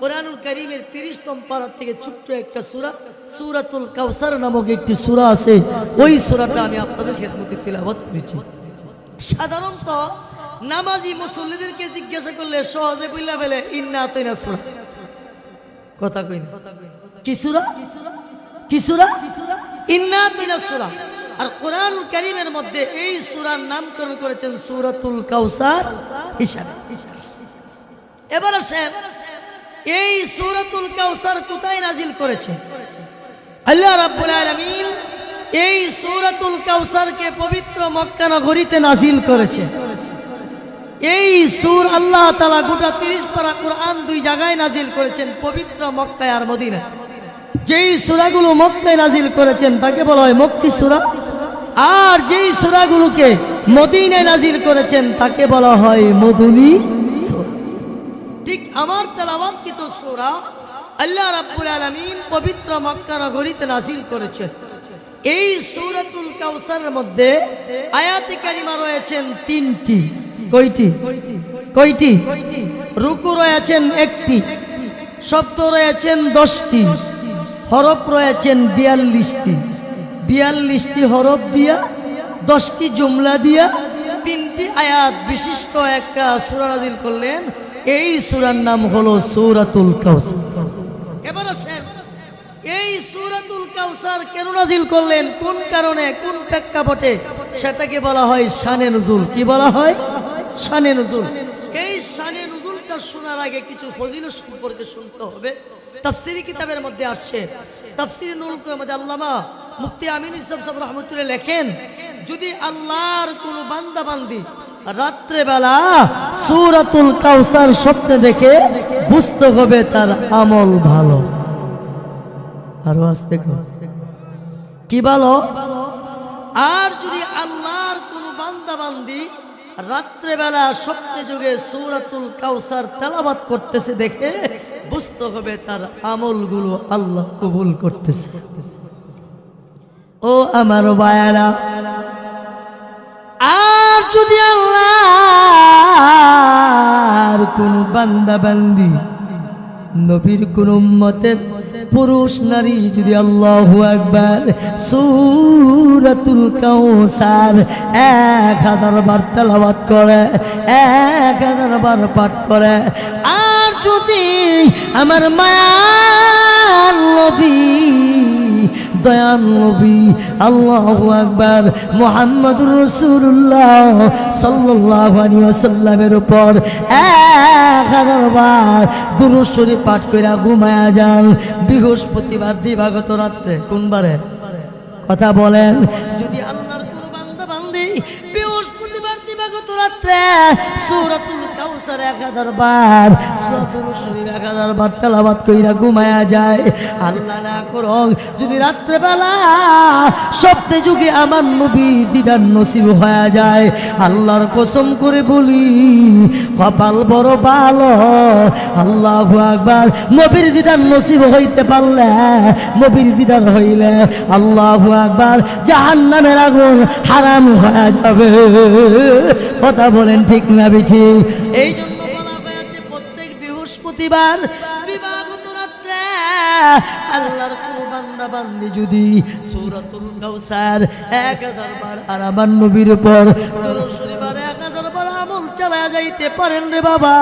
কুরআনুল কারীমের 30তম পারা থেকে ছোট্ট একটা সূরা সূরাতুল কাউসার নামক একটি সূরা আছে। ওই সূরাটা আমি আপনাদের খেদমতে তিলাওয়াত করেছি। সাধারণত নামাজি মুসল্লিদেরকে জিজ্ঞাসা করলে সহজে বইলা ফেলে ইন্না আতাইনা সূরা। কথা কই না, কি সূরা? কি সূরা? ইন্না আতাইনা সূরা। আর কুরআনুল কারীমের মধ্যে এই সূরার নামকরণ করেছেন সূরাতুল কাউসার হিসাবে। এবার আসেন, এই সূরাতুল কাউসার কোথায় নাজিল করেছে? আল্লাহ রাব্বুল আলামিন এই সূরাতুল কাউসারকে পবিত্র মক্কা নগরীতে নাজিল করেছে। এই সূরা আল্লাহ তাআলা গোটা 30 পারা কুরআন দুই জায়গায় নাজিল করেছেন, পবিত্র মক্কায় আর মদিনায়। যেই সূরাগুলো মক্কায় নাজিল করেছেন তাকে বলা হয় মক্কি সূরা, আর যেই সূরাগুলোকে মদিনায় নাজিল করেছেন তাকে বলা হয় মদনী সূরা। ঠিক আমার তেলাওয়াতকৃত সূরা আল্লাহ রাব্বুল আলামিন পবিত্র মক্কা নগরীতে নাজিল করেছেন। এই সূরাতুল কাউসারের মধ্যে আয়াতে কারিমা রয়েছেন 3টি। কয়টি? কয়টি? রুকু রয়েছেন 1টি, শব্দ রয়েছেন 10টি, হরফ রয়েছেন 42টি। 42টি হরফ দিয়া 10টি জুমলা দিয়া 3টি আয়াত বিশিষ্ট একটা সূরা নাজিল করলেন। এই সূরার নাম হলো সূরাতুল কাউসার। এবার আসেন, এই সূরাতুল কাউসার কেন নাজিল করলেন, কোন কারণে, কোন প্রেক্ষাপটে, সেটাকে বলা হয় শানে নুজুল। কি বলা হয়? শানে নুজুল। এই শানে নুজুলটা শোনার আগে কিছু ফজিলত সম্পর্কে শুনতে হবে। তাফসীরি কিতাবের মধ্যে আসছে, তাফসীরে নুরুল কুরআনের মধ্যে আল্লামা মুফতি আমিন ইসলাম সাহেব রাহমাতুল্লাহ লেখেন, যদি আল্লাহর কোন বান্দা বান্দি রাত্রে বেলা সূরাতুল কাউসার স্বপ্নে দেখে বুঝতে হবে তার আমল ভালো। আরো আস্তে কি ভালো? আর যদি আল্লাহর কোন বান্দা বান্দি রাত্রে বেলা স্বপ্নে যুগে সূরাতুল কাউসার তেলাওয়াত করতেছে দেখে বুঝতে হবে তার আমলগুলো আল্লাহ কবুল করতেছে। ও আমার ভাইয়েরা, আর যদি আল্লাহর কোন বান্দা বান্দি নবীর কোন উম্মতের পুরুষ নারী যদি আল্লাহু আকবার সূরাতুল কাউসার 1000 বার তেলাওয়াত করে, 1000 বার পাঠ করে, আর যদি আমার মায়ার নবী দয়াল নবী আল্লাহু আকবার মুহাম্মদুর রাসূলুল্লাহ সাল্লাল্লাহু আলাইহি ওয়াসাল্লামের উপর 1000 বার দুরূদ শরীফ পাঠ কইরা ঘুমায়া যান বৃহস্পতিবার দিবাগত রাতে। কোন বারে? কথা বলেন। যদি আল্লাহর কোন বান্দা বান্দি বৃহস্পতিবার দিবাগত রাতে সূরাতুল কাউসার 1000 বার, সূরাতুল শরীফ 1000 বার তেলাওয়াত কইরা ঘুমায়া যায়, আল্লাহ না করুক যদি রাত্রে বেলা স্বপ্নে যুগে আমার নবী দিদার নসিব হয়ে যায়, আল্লাহর কসম করে বলি কপাল বড় ভালো। আল্লাহু আকবার। নবীর দিদার নসিব হইতে পারলে, নবীর দিদার হইলে আল্লাহু আকবার জাহান্নামের আগুন হারাম হয়ে যাবে। কথা বলেন ঠিক না বেঠি? এই জন্য বলা হয়েছে প্রত্যেক বৃহস্পতিবার দিবাগত রাতে আল্লাহর কোন বান্দা বান্দি যদি সূরাতুল কাউসার 1000 বার আর আমার নবীর উপর দুরূদ শরীফ 1000 বার আমল চালায়া যাইতে পারেন রে বাবা,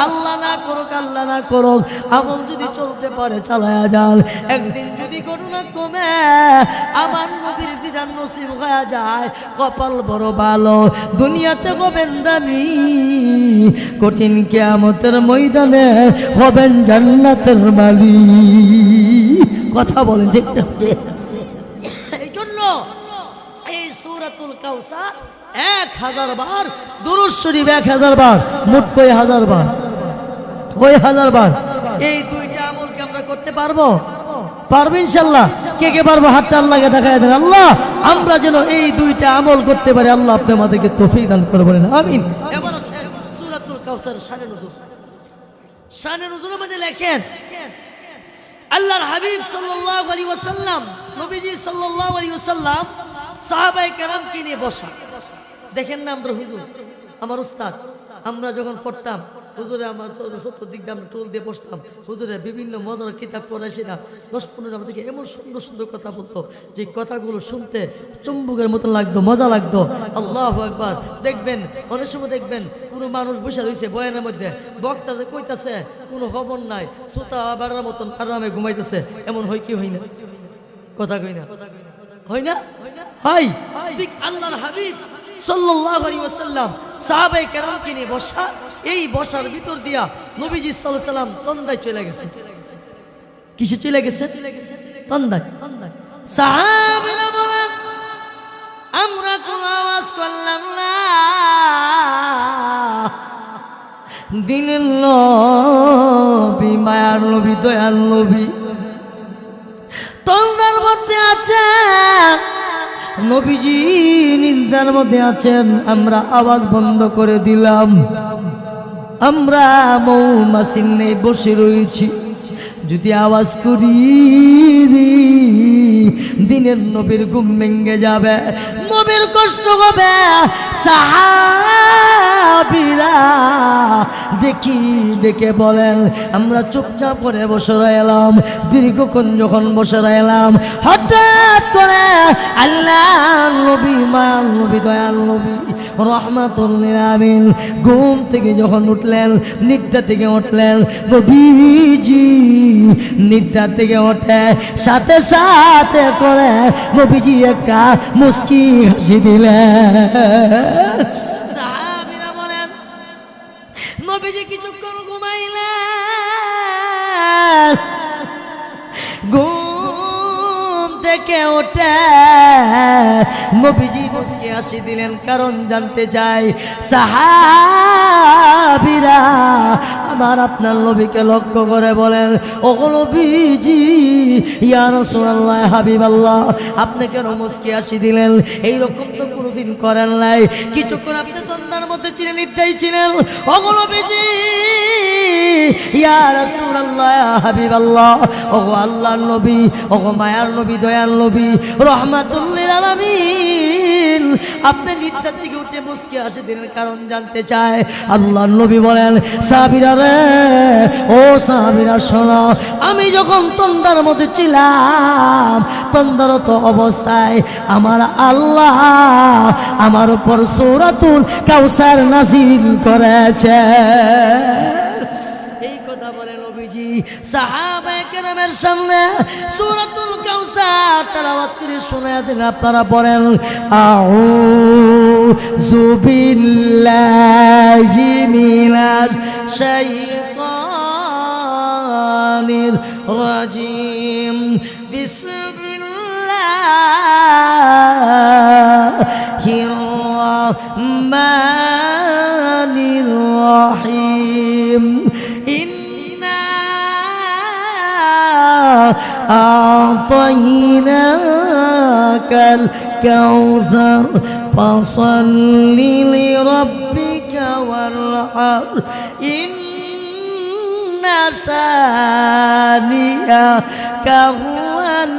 আল্লাহ না করুক, আল্লাহ না করুক, আমল যদি চলতে পারে চালায়া যান। একদিন যদি ঘটনা কমে আমার নবীর দিদার নসিব হয়ে যায়, কপাল বড় ভালো, দুনিয়াতে হবেন দামি, কঠিন কিয়ামতের ময়দানে হবেন জান্নাতের মালিক। কথা বলেন ঠিক না? এই জন্য এই সূরাতুল কাউসার 1000 বার, দুরূদ শরীফ 1000 বার, মোট কয় 1000 বার? ওই 1000 বার। এই দুইটা আমলকে আমরা করতে পারবো? পারবো ইনশাআল্লাহ। কে কে পারবো? হাতটা আল্লাহকে দেখায় দেন। আল্লাহ আমরা যেন এই দুইটা আমল করতে পারি, আল্লাহ আপনি আমাদেরকে তৌফিক দান করে বলেন আমিন। এবার সূরাতুল কাউসার শানে নুজুল। শানে নুজুলের মধ্যে লেখেন আল্লাহর হাবিব সাল্লাল্লাহু আলাইহি ওয়াসাল্লাম, নবীজি সাল্লাল্লাহু আলাইহি ওয়াসাল্লাম সাহাবায়ে কেরামকে নিয়ে বসা। দেখেন না আমরা হুজুর, আমার উস্তাদ, আমরা যখন পড়তাম হুজুরে আমার চতুর্দিক দিয়ে আমরা টুল দিয়ে বসতাম, হুজুরে বিভিন্ন মজার কিতাব পড়াইছি না, 10-15 আমাদেরকে এমন সুন্দর সুন্দর কথা বলতো যে কথাগুলো শুনতে চুম্বকের মতো লাগতো, মজা লাগতো। আল্লাহু আকবার। দেখবেন অনেক সময় দেখবেন কোনো মানুষ বসে রয়েছে বয়ানের মধ্যে, বক্তা যে কইতাছে কোনো খবর নাই, সুতা বাড়ার মতন আরামে ঘুমাইতেছে, এমন হয় কি হয় না? কথা কই না, হয় না? হয়। ঠিক আল্লাহর হাবিব সাল্লাল্লাহু আলাইহি ওয়াসাল্লাম সাহাবায়ে কেরামকে নিয়ে বসা, এই বসার ভিতর দিয়া নবীজি সাল্লাল্লাহু আলাইহি ওয়াসাল্লাম তন্দায় চলে গেছে। কিসে চলে গেছে? তন্দায়। সাহাবীরা বলেন আমরা কোনো আওয়াজ করলাম না, দিনের নবী, মায়ার নবী, দয়ার নবী তন্দার মধ্যে আছেন, নবীজি নিন্দার মধ্যে আছেন, আমরা আওয়াজ বন্ধ করে দিলাম। আমরা মৌমাছির নেই বসে রয়েছি, যদি আওয়াজ করি দিনের নবীর ঘুম ভেঙে যাবে, নবীর কষ্ট হবে। সাহাবীরা দেখি ডেকে বলেন আমরা চুপচাপ করে বসে রইলাম। দীর্ঘক্ষণ যখন বসে রইলাম, হঠাৎ করে আল্লাহর নবী, মায়ার নবী, দয়াল নবী রাহমাতুল লিল আলামিন ঘুম থেকে যখন উঠলেন, নিদ্রা থেকে উঠলেন, নবীজি নিদ্রা থেকে ওঠে সাথে সাথে করে নবীজি একটা মুস্কি হাসি দিলেন। সাহাবীরা বলেন নবীজি কিছুক্ষণ ঘুমাইলেন, ঘুম থেকে ওঠে নবীজি মুস্কি হাসি দিলেন। কারণ জানতে চাই সাহাবীরা আমার আপনার নবীকে লক্ষ্য করে বলেন ও নবীজি, ইয়া রাসূলুল্লাহ, হাবিবাল্লাহ, আপনি কেন মুস্কি হাসি দিলেন? এইরকম তো কোনোদিন করেন নাই। কিছুক্ষণ আপনি তন্দার মধ্যে ছিলেন, নিদ্রায় ছিলেন। ও নবীজি, ইয়া রাসূলুল্লাহ, হাবিবাল্লাহ, ও আল্লাহর নবী, ও মায়ার নবী, দয়ার নবী রাহমাতুল লিল আলামিন, আপনি নিদ্রা থেকে উঠে মুস্কি হাসি দিলেন, কারণ জানতে চায়। আল্লাহর নবী বলেন সাহাবীরা রে, ও সাহাবীরা শোনো, আমি যখন তন্দার মধ্যে ছিলাম, তন্দারত অবস্থায় আমার আল্লাহ আমার উপর সূরাতুল কাউসার নাযিল করেছে। এই কথা বলে নবীজি সাহাবায়ে কেরামের সামনে সূরাতুল কাউসার তেলাওয়াত করে শোনায় দেন। আপনারা পড়েন আউযু বিল্লাহি মিনাশ শাইতানির রাজিম, বিসমিল্লাহির রাহমানির রাহিম, ইন্না আ'তাইনাকাল কাউসার ফাসাল্লি লিরাব্বিকা ওয়ানহার, ইন্না শানিআকা হুয়াল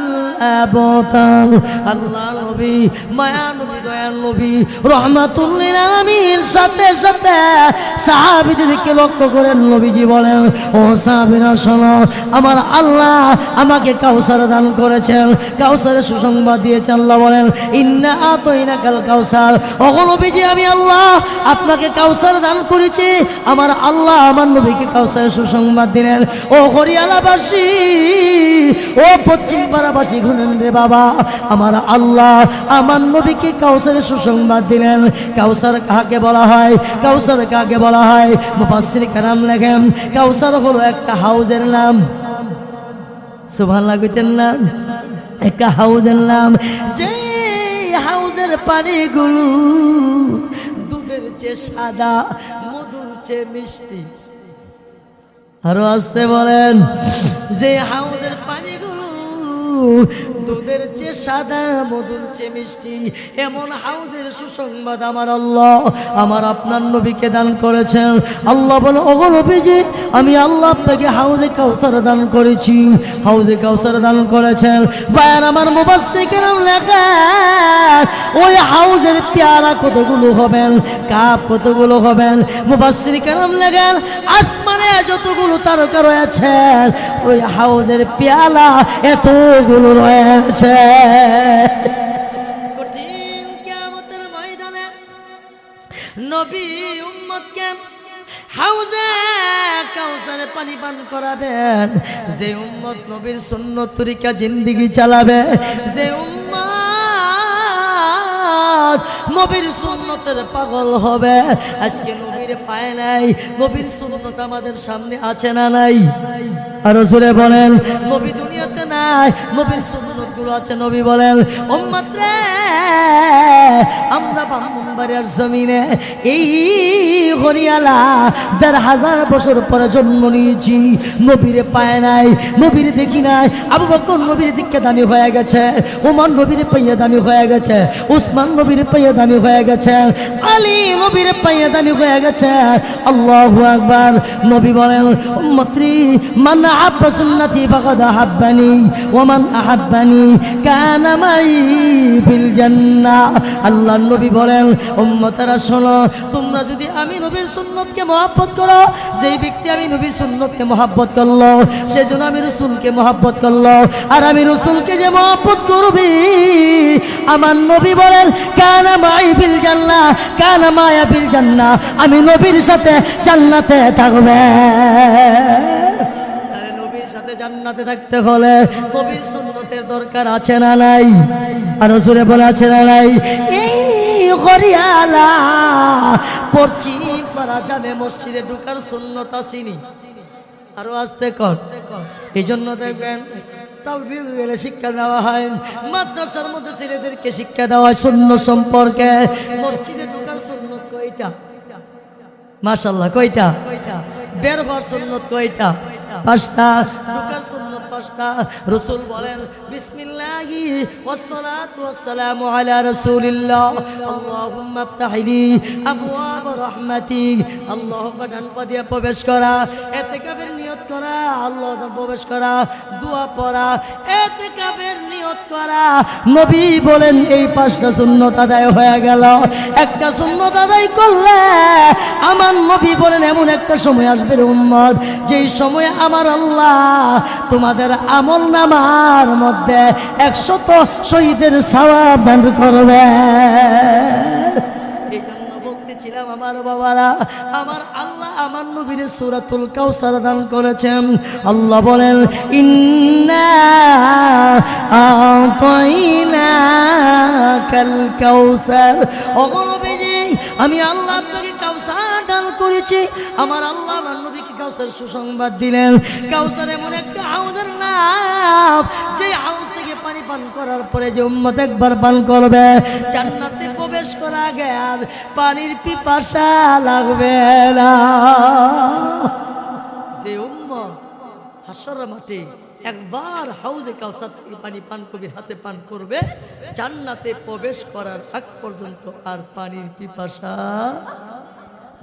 আবতার। আল্লাহ নবী, মায়া নবী, দয়াল নবী রাহমাতুল লিল আলামিন সাথে সাথে সাহাবীদেরকে লক্ষ্য করেন নবীজি বলেন ও সাহাবীরা শোনো, আমার আল্লাহ আমাকে কাউসার দান করেছেন, কাউসারের সুসংবাদ দিয়েছে। আল্লাহ বলেন ইন্না আ'তাইনাকাল কাউসার, ও নবীজি আমি আল্লাহ আপনাকে কাউসার দান করেছি। আমার আল্লাহ আমার নবীকে কাউসারের সুসংবাদ দিলেন। ও হরিয়ালাবাসী, ও পশ্চিম পাড়াবাসী শুনেন রে বাবা, আমার আল্লাহ আমার নবীকে কাউসারের সুসংবাদ দিলেন। কাউসার কাকে বলা হয়? কাউসার কাকে বলা হয়? মুফাসসির কেরাম লেখেন কাউসার হলো একটা হাউজের নাম। সুবহানাল্লাহ কইতেন না? একটা হাউজের নাম, যে হাউজের পানিগুলো দুধের চেয়ে সাদা, মধুর চেয়ে মিষ্টি। আরো আসতে বলেন, যে হাউজের পানিগুলো দুধের চেয়ে সাদা, মধুর চেয়ে মিষ্টি, এমন হাউজের সুসংবাদ আমার আল্লাহ আমার আপনার নবীকে দান করেছেন। আল্লাহ বলে, ওগো নবীজি, আমি আল্লাহ আপনাকে হাউজে কাউসার দান করেছি, হাউজে কাউসার দান করেছেন। ভাইয়ার আমার মুফাসসির কেরাম লেখেন, ওই হাউজের পেয়ালা কতগুলো হবেন, কাপ কতগুলো হবেন। মুফাসসির কেরাম লেখেন, আসমানে যতগুলো তারকা রয়েছে, ওই হাউজের পেয়ালা এতগুলো রয়েছে। কঠিন কিয়ামতের ময়দানে নবী উম্মতকে হাউজে কাউসারে পানি পান করাবেন। যে উম্মত নবীর সুন্নত তরিকা জিন্দেগি চালাবে, যে উম্মত নবীর সুন্নতের পাগল হবে। আজকে নবীর পায় নাই, নবীর সুন্নত আমাদের সামনে আছে না নাই? আরো জোরে বলেন, নবী দুনিয়াতে নাই, নবীর সুন্নত গুলো আছে। নবী বলেন, উম্মত রে, আমরা ব্রাহ্মণবাড়িয়ার জমিনে এই হরিয়ালা ১,৫০০ বছর পরে জন্ম নিয়েছি, নবীরে পায় নাই, নবীরে দেখি নাই। আবু বকর নবীর দিকে দামি হয়ে গেছে, ওমর নবীর পাইয়ে দামি হয়ে গেছে, উসমান নবীর পাইয়ে দামি হয়ে গেছে, আলী নবীর পাইয়ে দামি হয়ে গেছে। আল্লাহু আকবার। নবী বলেন, উম্মতরি, মান আহাব্বা সুন্নতি ফাকাদ আহাব্বানি ওয়া মান আহাব্বানি কানা মাই ফিল জান্নাহ। আল্লাহর নবী বলেন, উম্মতেরা শোনো, তোমরা যদি আমি নবীর সুন্নতকে মহব্বত করো, যেই ব্যক্তি আমি নবীর সুন্নতকে মহব্বত করলো, সেজন্য আমি রাসূলকে মহব্বত করলো। আর আমি রাসূলকে যে মহব্বত করবি, আমার নবী বলেন, কানা মাই ফিল জান্নাহ, কানা মায়া ফিল জান্নাহ, আমি নবীর সাথে জান্নাতে থাকবে। জান্নাতে থাকতে হলে নবীর সুন্নতের দরকার আছে না নাই? আর জোরে বলে, আছে না নাই? এই হরিয়ালা পশ্চিম পাড়া জামে মসজিদে ঢুকার সুন্নত আসেনি। আরো আসতে কর। এই জন্য দেখবেন তাওহীদের শিক্ষা দেওয়া হয়, মাদ্রাসার মধ্যে ছেলেদেরকে শিক্ষা দেওয়া হয় সুন্নত সম্পর্কে। মসজিদে ঢুকার সুন্নত কয়টা? মাশাআল্লাহ, কয়টা? বের হওয়ার সুন্নত কয়টা? 5টা। ঢুকার সুন্নত 5টা। রাসূল বলেন, বিসমিল্লাহি ওয়াসসালাতু ওয়াসসালামু আলা রাসূলিল্লাহ, আল্লাহুম্মা আফতাহলি আবওয়াব রাহমাতিক। আল্লাহুম্মা ডান পা দিয়ে প্রবেশ করা, ইতিকাফের নিয়ত করা, আল্লাহর প্রবেশ করা, দোয়া পড়া, ইতিকাফের নিয়ত করা। নবী বলেন, এই 5টা সুন্নত আদায় হয়ে গেল। একটা সুন্নত আদায় করলে আমার নবী বলেন, এমন একটা সময় আসবে রে উম্মত, যেই সময় আমার আল্লাহ তোমাদের আমল নামার মধ্যে 100 শহীদের সওয়াব দান করবে। এই জন্য বলতেছিলাম, আমার বাবারা, আমার আল্লাহ আমার নবীর সূরাতুল কাউসার দান করেছেন। আল্লাহ বলেন, ইন্না আতাইনাকাল কাউসার। ওগো নবীজি, আমি আল্লাহ আপনাকে কাউসার দান করেছি। আমার আল্লাহ আমার নবীকে কাউসার সুসংবাদ দিলেন। কাউসার এমন একটা হাউজের নাম, যে হাউজ থেকে পানি পান করার পরে যে উম্মত একবার পান করবে, জান্নাতে প্রবেশ করা আগে আর পানির পিপাসা লাগবে না। যে উম্মত হাসরের মাঠে একবার হাউজে কাউসার থেকে পানি পান করবে, হাতে পান করবে, জান্নাতে প্রবেশ করার আগ পর্যন্ত আর পানির পিপাসা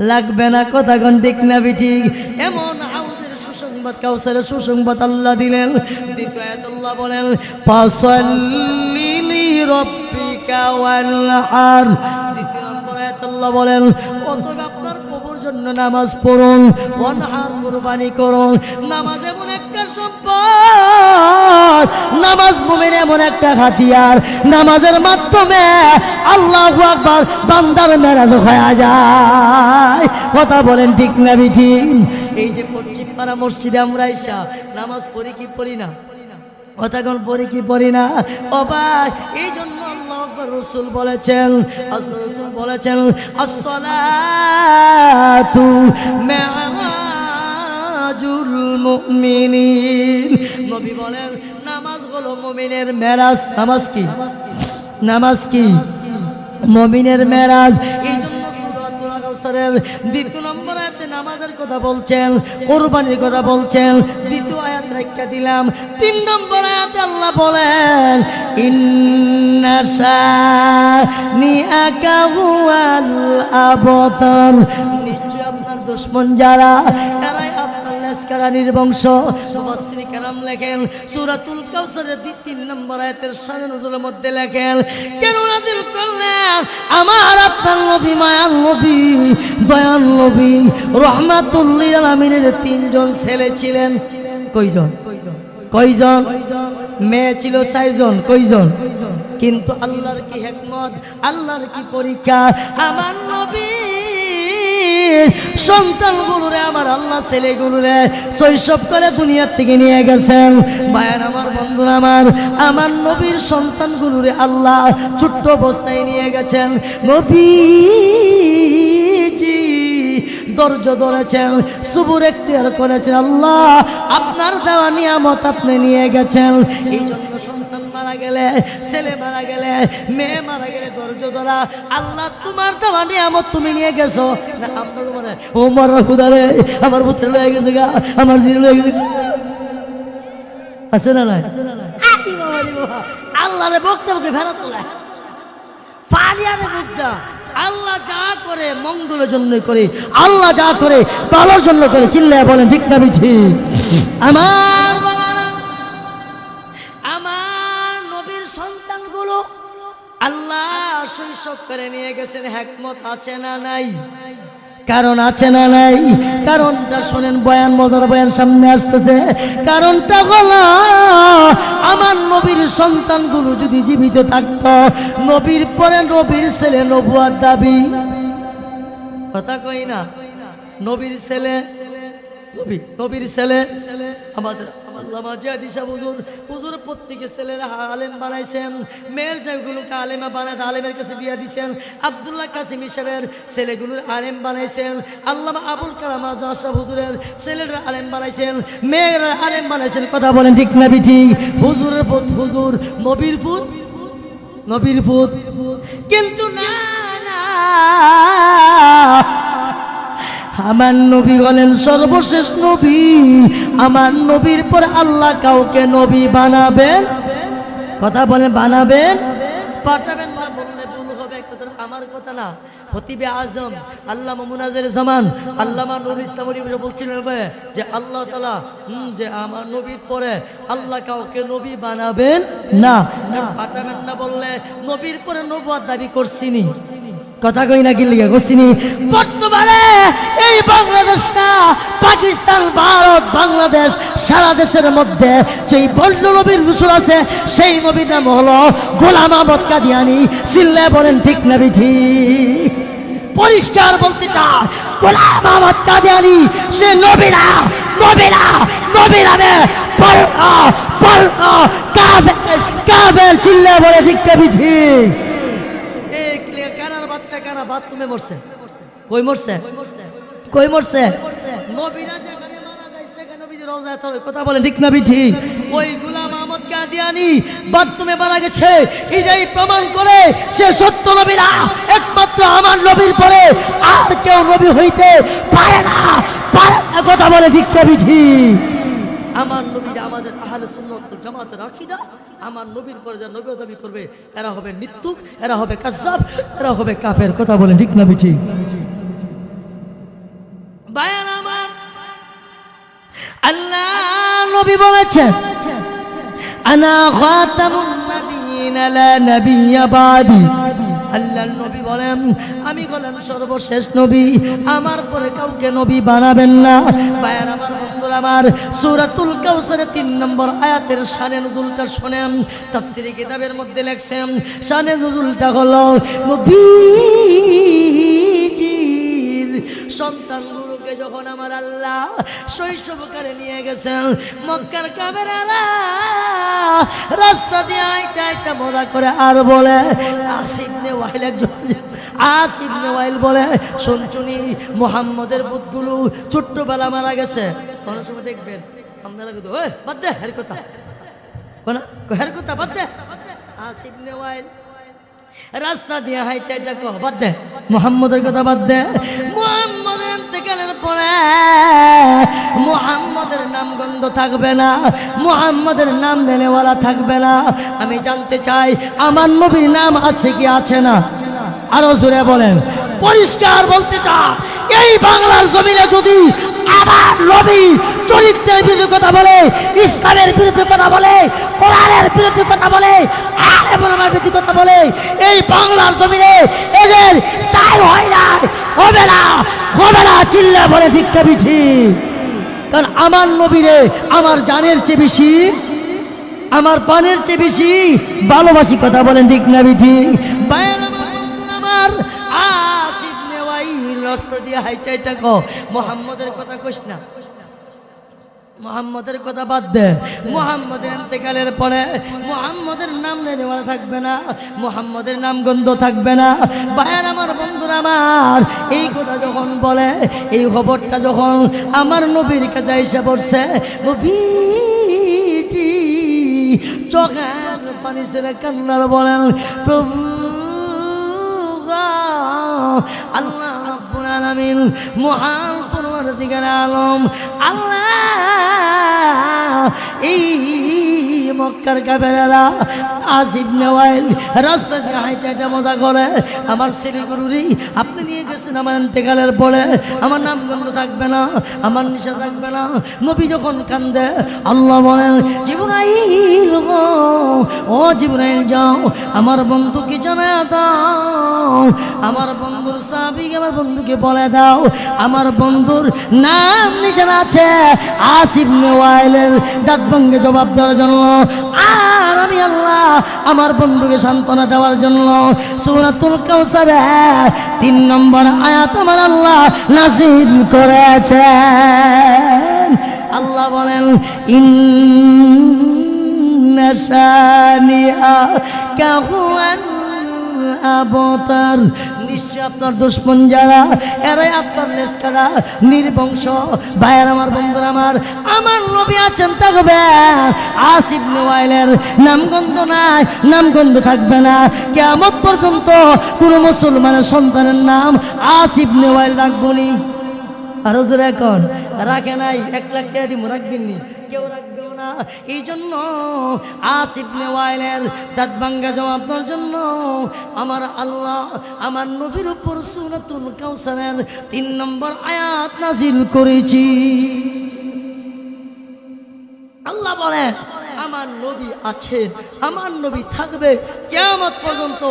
লাগবে না। কথা কোন ঠিক না ঠিক? এমন হাউজের সুসংবাদ, কাউসারের সুসংবাদ আল্লাহ দিলেন। দ্বিতীয় আয়াত আল্লাহ বলেন, ফাসাল্লি লিরাব্বিকা ওয়ানহার। দ্বিতীয় নম্বর আয়াত আল্লাহ বলেন, অতএব আপনার প্রভুর জন্য নামাজ পড়ুন, ওয়ানহার, কুরবানি করুন। নামাজ এমন একটা সম্পদ, নামাজ মুমিনের এমন একটা হাতিয়ার, নামাজের মাধ্যমে আল্লাহু আকবার বান্দার মেরাজ হয়ে যায়। কথা বলেন ঠিক না ঠিক? এই যে পশ্চিম পাড়া মসজিদে আমরা আইসা নামাজ পড়ি কি পড়ি না? কথা কোন পড়ি কি পড়ি না? ও ভাই, এই জন্য আল্লাহু আকবার রাসূল বলেছেন, রাসূল বলেছেন, আসসালাতু মি'রাজুল মুমিনিন। নবী বলেন, নামাজ হলো মুমিনের মেরাজ। নামাজ কি? নামাজ কি? মুমিনের মেরাজ। এই জন্য সূরাতুল কাউসারের 2 নম্বর আয়াতে নামাজের কথা বলছেন, কুরবানির কথা বলছেন, দ্বিতীয় আয়াত রেখে দিলাম। 3 নম্বর আয়াতে আল্লাহ বলেন ইন্না শানিআকা হুয়াল আবতার, নিশ্চয় আপনার দুশমন যারা এরাই আপনার লেশকারানির বংশ। মুফাসসির কেরাম লেখেন সূরাতুল কাউসারের 3 নম্বর আয়াতের শানে নুজুলের মধ্যে লেখেন কেন নাযিল করলেন আমার আপনার নবী, মায়ার নবী, দয়াল নবী, রহমাতুল লিল আলামিনের 3 জন ছেলে ছিলেন। কয়জন? কয়জন? মেয়ে ছিল 4 জন। কয়জন? কিন্তু আল্লাহর কি হিকমত, আল্লাহর কি পরীক্ষা, আমার নবী সন্তানগুলোরে আমার আল্লাহ ছেলেগুলোরে শৈশব করে দুনিয়ার থেকে নিয়ে গেছেন। ভাইয়ের আমার, বন্ধুরা আমার নবীর সন্তানগুলোরে আল্লাহ ছোট্ট অবস্থায় নিয়ে গেছেন। নবীজি ধৈর্য ধরেছেন, সবুর এখতিয়ার করেছেন। আল্লাহ আপনার দেওয়া নিয়ামত আপনি নিয়ে গেছেন। এই জন্য সন্তান মারা গেলে, ছেলে মারা গেলে, মেয়ে মারা গেলে ধৈর্য ধরা। আল্লাহ তোমার দেওয়া নিয়ামত তুমি নিয়ে গেছো, আমরা তোমার ও মরা খুদারে আমার পুত্র লয়ে গেছে গা, আমার জির লয়ে গেছে, আছে না নাই? আল্লাহ রে বক্তা বকে ফেরা তোলা পারিয়ারে বক্তা। আল্লাহ যা করে মঙ্গলের জন্য করে, আল্লাহ যা করে ভালোর জন্য করে। চিল্লায় বলেন ঠিক না ঠিক? আমার নবীর সন্তানগুলো আল্লাহ শৈশব করে নিয়ে গেছেন। হিকমত আছে না নাই? কারণ আছে না নাই? কারণটা শোনেন, বয়ান মজার বয়ান সামনে আসতেছে। কারণটা হলো আমার নবীর সন্তানগুলো যদি জীবিত থাকতো, নবীর পরে নবীর ছেলে নবুয়ার দাবি, কথা কই না, নবীর ছেলে নবীর ছেলে আমাদের আল্লামা জিয়াদি সাহেব হুজুর প্রত্যেকের ছেলেরা আলেম বানাইছেন, মেয়ের যেগুলোকে আলেমা বানায় আলেমের কাছে বিয়া দিয়েছেন। আব্দুল্লাহ কাসিমি সাহেবের ছেলেগুলোর আলেম বানাইছেন। আল্লামা আবুল কালাম আজাদ সাহেব হুজুরের ছেলেরা আলেম বানাইছেন, মেয়েরা আলেম বানাইছেন। কথা বলেন ঠিক না ঠিক? হুজুরের পুত হুজুর, নবীর পুত নবীর পুত। কিন্তু না, আমার নবী বলেন সর্বশেষ নবী। আমার নবীর পর আল্লাহ কাউকে নবী বানাবেন, কথা বলেন বানাবেন, পাঠাবেন না বললে ভুল হবে। আমার কথা না, খতিবে আজম আল্লামা মুনাজির জামান আল্লামা নুরুল ইসলাম বলছিলেন যে আল্লাহ তাআলা যে আমার নবীর পরে আল্লাহ কাউকে নবী বানাবেন না, পাঠাবেন না বললে নবীর পরে নবুয়ত দাবি করছিনি। কথা কই না, কি লিখা করছিনি? বর্তমানে এই বাংলাদেশ না, পাকিস্তান, ভারত, বাংলাদেশ সারা দেশের মধ্যে যেই বল্ড নবীর রসুল আছে, সেই নবীর নাম হলো গোলাম আহমদ কাদিয়ানী। চিল্লায় বলেন ঠিক না ঠিক? পরিষ্কার বলতে চাই, গোলাম আহমদ কাদিয়ানী সে নবী না, নবী না, নবী নামে কাফের। চিল্লায় বলে ঠিক না ঠিক? কানা বাথরুমে মরছে, কই মরছে, কই মরছে? নবীরা যেখানে মারা যায় সেখানে নবীদের রওজায় ধরে। কথা বলে ঠিক না ঠিক? ওই গোলাম আহমদ কাদিয়ানী বাথরুমে মারা গেছে, এটাই প্রমাণ করে সে সত্য নবী না। একমাত্র আমার নবীর পরে আর কেউ নবী হইতে পারে না, পারে না। কথা বলে ঠিক না ঠিক? আমার নবীরা আমাদের আহলে সুন্নাত ওয়াল জামাতের আকীদা। আমার নবীর পরে যারা নবী দাবি করবে এরা হবে মৃত্যুক, এরা হবে কাযযাব, এরা হবে কাফের। কথা বলেন ঠিক না ঠিক? বায়ান আমার আল্লাহ নবী বলেছেন আনা খাতামুন নাবিয়িন লা নাবিয়্যা বাদি। আল্লাহর নবী বলেন আমি হলাম সর্বশেষ নবী, আমার পরে কাউকে নবী বানাবেন না। ভাইয়ার আমার, বন্ধুরা আমার, সূরাতুল কাউসারের 3 নম্বর আয়াতের শানে নুজুলটা শুনেন। তাফসীরি কিতাবের মধ্যে লেখছেন শানে নুজুলটা হলো নবীজির সন্তানগুলোকে যখন আমার আল্লাহ শৈশবকালে নিয়ে গেছেন, মক্কার কাফেররা রাস্তা দিয়ে আইটা আইটা মজা করে আর বলে আসিবনে ওয়াইল, একজন আসিবনে ওয়াইল বলে শুনছুনি মুহাম্মদের পুতগুলো ছোট্টবেলা মারা গেছে। অনেক সময় দেখবেন আপনারা কিন্তু বাদ দে হের কথা, হের কথা বাদ দে। আসিবনে ওয়াইল রাস্তা দিয়ে হাইটা দেখো, বাদ দে মুহাম্মদের কথা, বাদ দে। মুহাম্মদের ইন্তেকালের পরে মুহাম্মদের নাম গন্ধ থাকবে না, মুহাম্মদের নাম দেনেওয়ালা থাকবে না। আমি জানতে চাই আমার নবীর নাম আছে কি আছে না? আরো জোরে বলেন, পরিষ্কার বলতে চাই, এই বাংলার জমিনে যদি আমার নবী চরিত্রের বিরুদ্ধে কথা বলে, ইসলামের বিরুদ্ধে কথা বলে, কোরআনের বিরুদ্ধে কথা বলে, আলেমের বিরুদ্ধে কথা বলে, এই বাংলার জমিনে এদের তাই হয় না, হবে না, হবে না। চিল্লা বলে ঠিক না ঠিক? কারণ আমার নবীরে আমার জানের চেয়ে বেশি, আমার পানের চেয়ে বেশি ভালোবাসি। কথা বলেন ঠিক না ঠিক? আমার আসিফ নেওয়াইল অস্ত্র দিয়ে হাইটা কো, মুহাম্মদের কথা কইস না, মুহাম্মদের কথা বাদ দে। মুহাম্মদের ইন্তেকালের পরে মুহাম্মদের নাম নেওয়া থাকবে না, মুহাম্মদের নাম গন্ধ থাকবে না। ভাইয়ের আমার, বন্ধুরা আমার, এই কথা যখন বলে, এই খবরটা যখন আমার নবীর কাছে এসে পড়ছে, নবীজি চোখের পানি ছেড়ে কান্নার বলেন, প্রভু আল্লাহ রাব্বুল আলামিন, মহান পরওয়ারদিগার আলম আল্লাহ, এই মক্কার কাফেররা আসিফ নেওয়াইল রাস্তা দিয়ে হাইটা মজা করে আমার শিলিগুড়ি আপনি নিয়ে গেছেন আমার ইন্তেকালের পরে, আমার নাম গন্ধ থাকবে না, আমার নিশা থাকবে না। নবী যখন কান্দে, আল্লাহ বলেন, জিবরাইল গো, ও জিবরাইল যাও আমার বন্ধুকে জানায় দাও, আমার বন্ধুর সাহাবীকে আমার বন্ধুকে বলে দাও, আমার বন্ধুর নাম নিশানা আছে আসিফ নেওয়াইলের দাঁত ভেঙে জবাব দেওয়ার জন্য, আর আমি আল্লাহ আমার বন্ধুকে সান্ত্বনা দেওয়ার জন্য সূরাতুল কাউসারে 3 নম্বর আয়াত আমার আল্লাহ নাযিল করেছেন। আল্লাহ বলেন, ইন্না শানিআকা হুয়াল আবতার, নিশ্চয় আপনার দুশমন যারা, এরাই আপনার লেসকারা, নির্বংশ। ভাইয়ের আমার, বন্ধুরা আমার, আমার নবী আছেন থাকবে, আসিফ নেওয়াইলের নামগন্ধ নাই, নামগন্ধ থাকবে না। কিয়ামত পর্যন্ত কোন মুসলমানের সন্তানের নাম আসিফ নেওয়াইল রাখবনি। আর হুজুর এখন রাখে নাই, 1 লাখ টাকা দিব, রাখবেননি, কেউ রাখবেও না। এই জন্য আসিফ নেওয়াইলের দাঁত ভাঙ্গা জবাব দেওয়ার জন্য আমার আল্লাহ আমার নবীর উপর সূরাতুল কাউসারের 3 নম্বর আয়াত নাযিল করেছি। আল্লাহ বলেন, আমার নবী আছেন, আমার নবী থাকবে কিয়ামত পর্যন্ত।